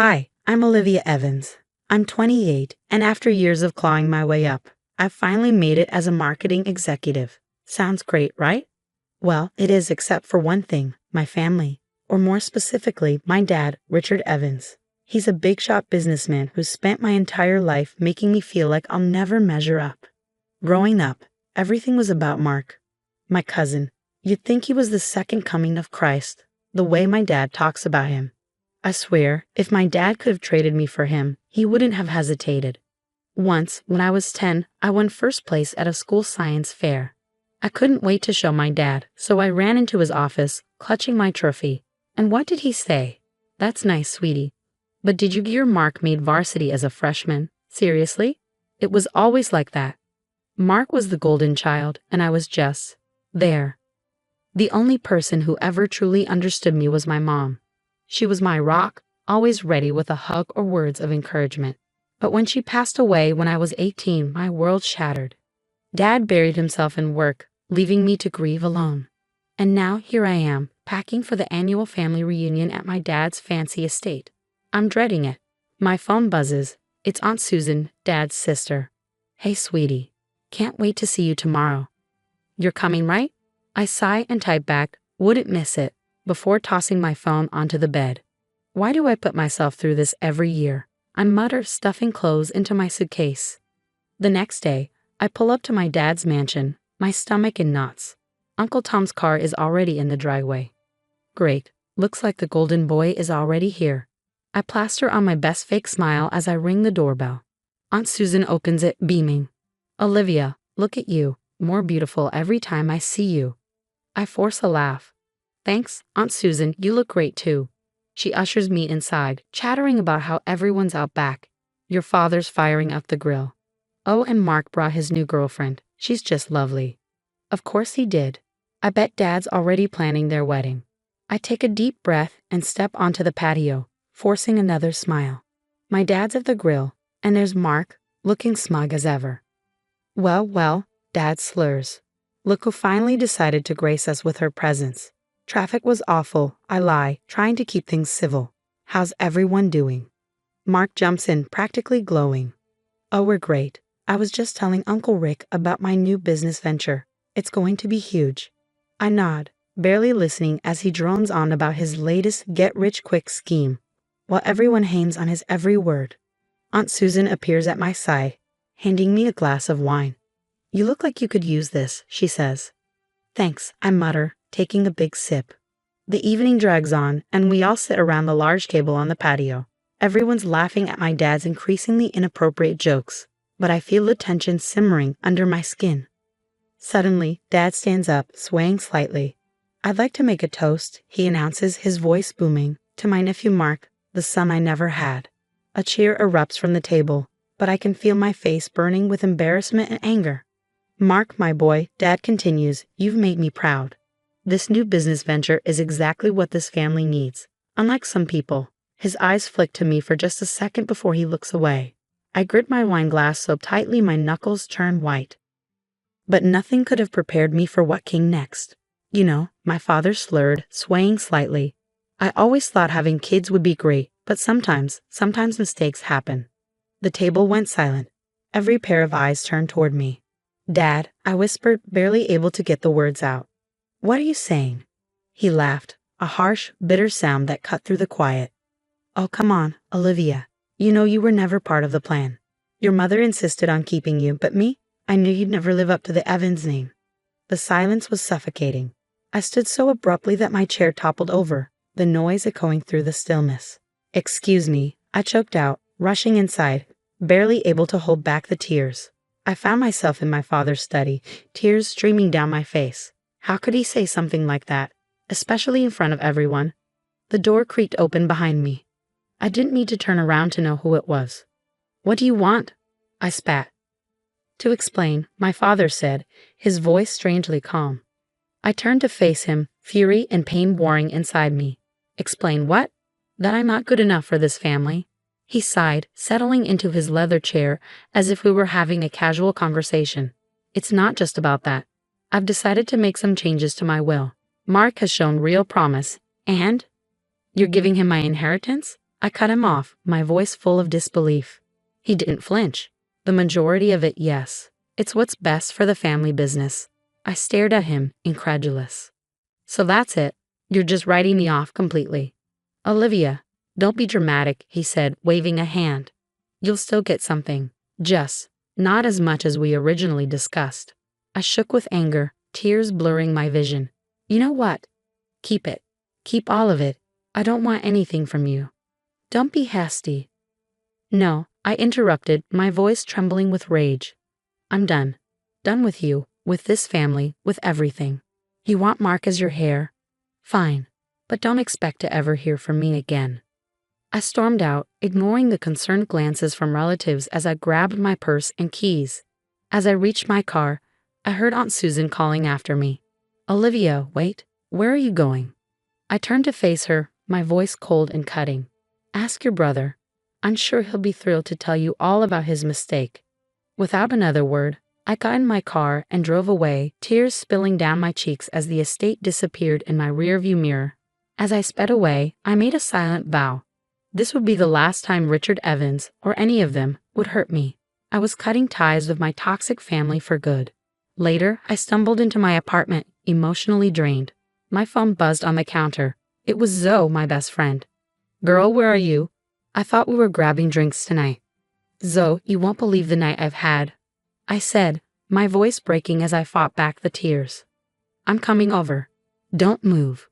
Hi, I'm Olivia Evans. I'm 28, and after years of clawing my way up, I've finally made it as a marketing executive. Sounds great, right? Well, it is except for one thing, my family. Or more specifically, my dad, Richard Evans. He's a big shot businessman who's spent my entire life making me feel like I'll never measure up. Growing up, everything was about Mark, my cousin. You'd think he was the second coming of Christ, the way my dad talks about him. I swear, if my dad could have traded me for him, he wouldn't have hesitated. Once, when I was 10, I won first place at a school science fair. I couldn't wait to show my dad, so I ran into his office, clutching my trophy. And what did he say? "That's nice, sweetie. But did you hear Mark made varsity as a freshman? Seriously?" It was always like that. Mark was the golden child, and I was just there. The only person who ever truly understood me was my mom. She was my rock, always ready with a hug or words of encouragement. But when she passed away when I was 18, my world shattered. Dad buried himself in work, leaving me to grieve alone. And now here I am, packing for the annual family reunion at my dad's fancy estate. I'm dreading it. My phone buzzes. It's Aunt Susan, Dad's sister. "Hey, sweetie. Can't wait to see you tomorrow. You're coming, right?" I sigh and type back, "Wouldn't miss it," before tossing my phone onto the bed. Why do I put myself through this every year? I mutter, stuffing clothes into my suitcase. The next day, I pull up to my dad's mansion, my stomach in knots. Uncle Tom's car is already in the driveway. Great, looks like the golden boy is already here. I plaster on my best fake smile as I ring the doorbell. Aunt Susan opens it, beaming. "Olivia, look at you, more beautiful every time I see you." I force a laugh. "Thanks, Aunt Susan, you look great too." She ushers me inside, chattering about how everyone's out back. Your father's firing up the grill. Oh, and Mark brought his new girlfriend. She's just lovely. Of course he did. I bet Dad's already planning their wedding. I take a deep breath and step onto the patio, forcing another smile. My dad's at the grill, and there's Mark, looking smug as ever. Well, Dad slurs. Look who finally decided to grace us with her presence. Traffic was awful, I lie, trying to keep things civil. How's everyone doing? Mark jumps in, practically glowing. Oh, we're great. I was just telling Uncle Rick about my new business venture. It's going to be huge. I nod, barely listening as he drones on about his latest get-rich-quick scheme, while everyone hangs on his every word. Aunt Susan appears at my side, handing me a glass of wine. "You look like you could use this," she says. "Thanks," I mutter, taking a big sip. The evening drags on, and we all sit around the large table on the patio. Everyone's laughing at my dad's increasingly inappropriate jokes, but I feel the tension simmering under my skin. Suddenly, Dad stands up, swaying slightly. "I'd like to make a toast," he announces, his voice booming, "to my nephew Mark, the son I never had." A cheer erupts from the table, but I can feel my face burning with embarrassment and anger. "Mark, my boy," Dad continues, "you've made me proud. This new business venture is exactly what this family needs. Unlike some people." His eyes flick to me for just a second before he looks away. I grip my wine glass so tightly my knuckles turn white. But nothing could have prepared me for what came next. "You know," my father slurred, swaying slightly. "I always thought having kids would be great, but sometimes mistakes happen." The table went silent. Every pair of eyes turned toward me. "Dad," I whispered, barely able to get the words out. "What are you saying?" He laughed, a harsh, bitter sound that cut through the quiet. "Oh, come on, Olivia. You know you were never part of the plan. Your mother insisted on keeping you, but me? I knew you'd never live up to the Evans name." The silence was suffocating. I stood so abruptly that my chair toppled over, the noise echoing through the stillness. "Excuse me," I choked out, rushing inside, barely able to hold back the tears. I found myself in my father's study, tears streaming down my face. How could he say something like that, especially in front of everyone? The door creaked open behind me. I didn't need to turn around to know who it was. "What do you want?" I spat. "To explain," my father said, his voice strangely calm. I turned to face him, fury and pain warring inside me. "Explain what?" "That I'm not good enough for this family." He sighed, settling into his leather chair as if we were having a casual conversation. "It's not just about that. I've decided to make some changes to my will. Mark has shown real promise, and—" "You're giving him my inheritance?" I cut him off, my voice full of disbelief. He didn't flinch. The majority of it, yes. It's what's best for the family business. I stared at him, incredulous. So that's it. You're just writing me off completely. Olivia, don't be dramatic, he said, waving a hand. You'll still get something. Just not as much as we originally discussed. I shook with anger, tears blurring my vision. You know what? Keep it. Keep all of it. I don't want anything from you. Don't be hasty. No, I interrupted, my voice trembling with rage. I'm done. Done with you, with this family, with everything. You want Mark as your heir? Fine, but don't expect to ever hear from me again. I stormed out, ignoring the concerned glances from relatives as I grabbed my purse and keys. As I reached my car, I heard Aunt Susan calling after me. Olivia, wait, where are you going? I turned to face her, my voice cold and cutting. Ask your brother. I'm sure he'll be thrilled to tell you all about his mistake. Without another word, I got in my car and drove away, tears spilling down my cheeks as the estate disappeared in my rearview mirror. As I sped away, I made a silent vow. This would be the last time Richard Evans, or any of them, would hurt me. I was cutting ties with my toxic family for good. Later, I stumbled into my apartment, emotionally drained. My phone buzzed on the counter. It was Zoe, my best friend. Girl, where are you? I thought we were grabbing drinks tonight. Zoe, you won't believe the night I've had. I said, my voice breaking as I fought back the tears. I'm coming over. Don't move.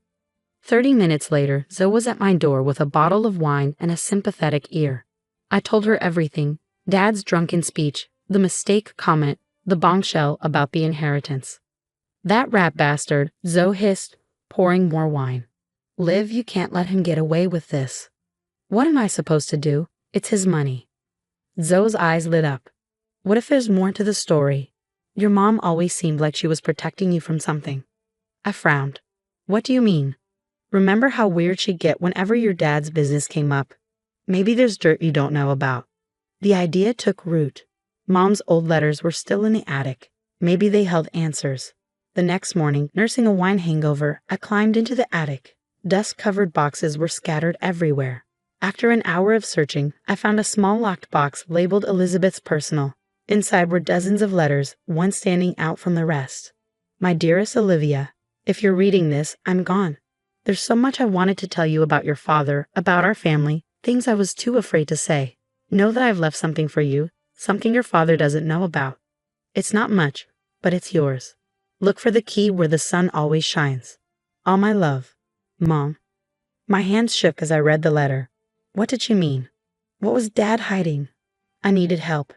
30 minutes later, Zoe was at my door with a bottle of wine and a sympathetic ear. I told her everything. Dad's drunken speech, the mistake comment, the bombshell about the inheritance. That rat bastard, Zoe hissed, pouring more wine. Liv, you can't let him get away with this. What am I supposed to do? It's his money. Zoe's eyes lit up. What if there's more to the story? Your mom always seemed like she was protecting you from something. I frowned. What do you mean? Remember how weird she'd get whenever your dad's business came up? Maybe there's dirt you don't know about. The idea took root. Mom's old letters were still in the attic. Maybe they held answers. The next morning, nursing a wine hangover, I climbed into the attic. Dust-covered boxes were scattered everywhere. After an hour of searching, I found a small locked box labeled Elizabeth's personal. Inside were dozens of letters, one standing out from the rest. My dearest Olivia, if you're reading this, I'm gone. There's so much I wanted to tell you about your father, about our family, things I was too afraid to say. Know that I've left something for you, something your father doesn't know about. It's not much, but it's yours. Look for the key where the sun always shines. All my love. Mom. My hands shook as I read the letter. What did she mean? What was Dad hiding? I needed help.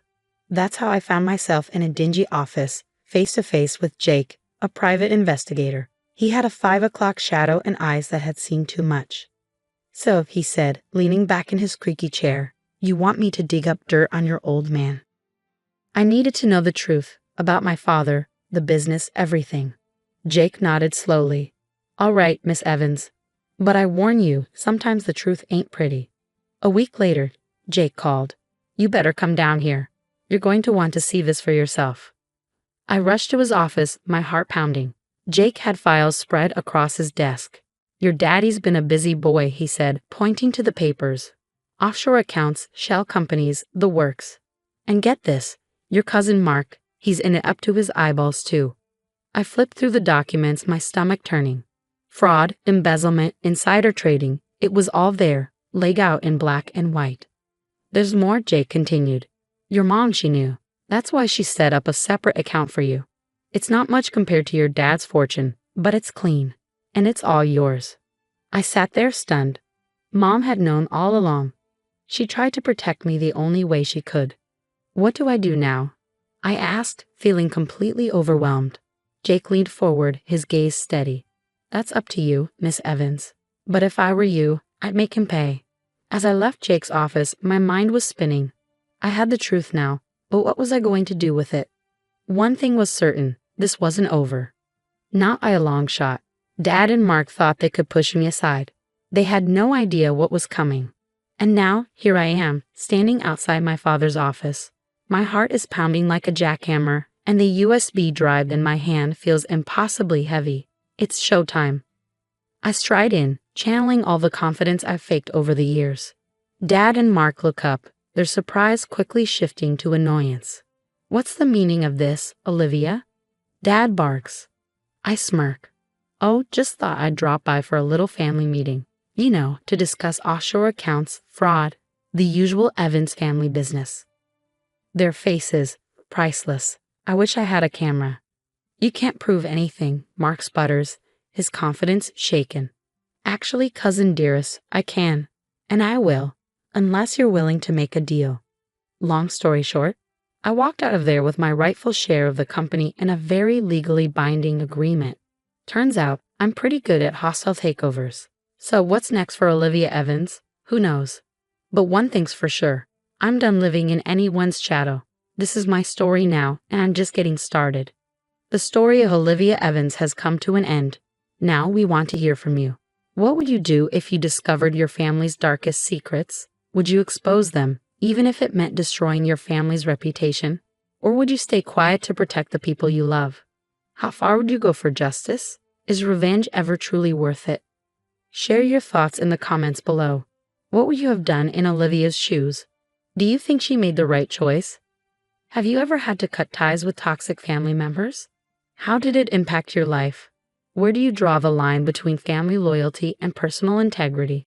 That's how I found myself in a dingy office, face to face with Jake, a private investigator. He had a 5 o'clock shadow and eyes that had seen too much. So, he said, leaning back in his creaky chair, you want me to dig up dirt on your old man. I needed to know the truth, about my father, the business, everything. Jake nodded slowly. All right, Miss Evans. But I warn you, sometimes the truth ain't pretty. A week later, Jake called. You better come down here. You're going to want to see this for yourself. I rushed to his office, my heart pounding. Jake had files spread across his desk. Your daddy's been a busy boy, he said, pointing to the papers. Offshore accounts, shell companies, the works. And get this, your cousin Mark, he's in it up to his eyeballs too. I flipped through the documents, my stomach turning. Fraud, embezzlement, insider trading, it was all there, laid out in black and white. There's more, Jake continued. Your mom, she knew. That's why she set up a separate account for you. It's not much compared to your dad's fortune, but it's clean. And it's all yours. I sat there stunned. Mom had known all along. She tried to protect me the only way she could. What do I do now? I asked, feeling completely overwhelmed. Jake leaned forward, his gaze steady. That's up to you, Miss Evans. But if I were you, I'd make him pay. As I left Jake's office, my mind was spinning. I had the truth now, but what was I going to do with it? One thing was certain, this wasn't over. Not by a long shot. Dad and Mark thought they could push me aside. They had no idea what was coming. And now, here I am, standing outside my father's office. My heart is pounding like a jackhammer, and the USB drive in my hand feels impossibly heavy. It's showtime. I stride in, channeling all the confidence I've faked over the years. Dad and Mark look up, their surprise quickly shifting to annoyance. What's the meaning of this, Olivia? Dad barks. I smirk. Oh, just thought I'd drop by for a little family meeting. You know, to discuss offshore accounts, fraud, the usual Evans family business. Their faces, priceless. I wish I had a camera. You can't prove anything, Mark sputters, his confidence shaken. Actually, cousin dearest, I can. And I will, unless you're willing to make a deal. Long story short, I walked out of there with my rightful share of the company and a very legally binding agreement. Turns out, I'm pretty good at hostile takeovers. So what's next for Olivia Evans? Who knows? But one thing's for sure. I'm done living in anyone's shadow. This is my story now, and I'm just getting started. The story of Olivia Evans has come to an end. Now we want to hear from you. What would you do if you discovered your family's darkest secrets? Would you expose them, even if it meant destroying your family's reputation? Or would you stay quiet to protect the people you love? How far would you go for justice? Is revenge ever truly worth it? Share your thoughts in the comments below. What would you have done in Olivia's shoes? Do you think she made the right choice? Have you ever had to cut ties with toxic family members? How did it impact your life? Where do you draw the line between family loyalty and personal integrity?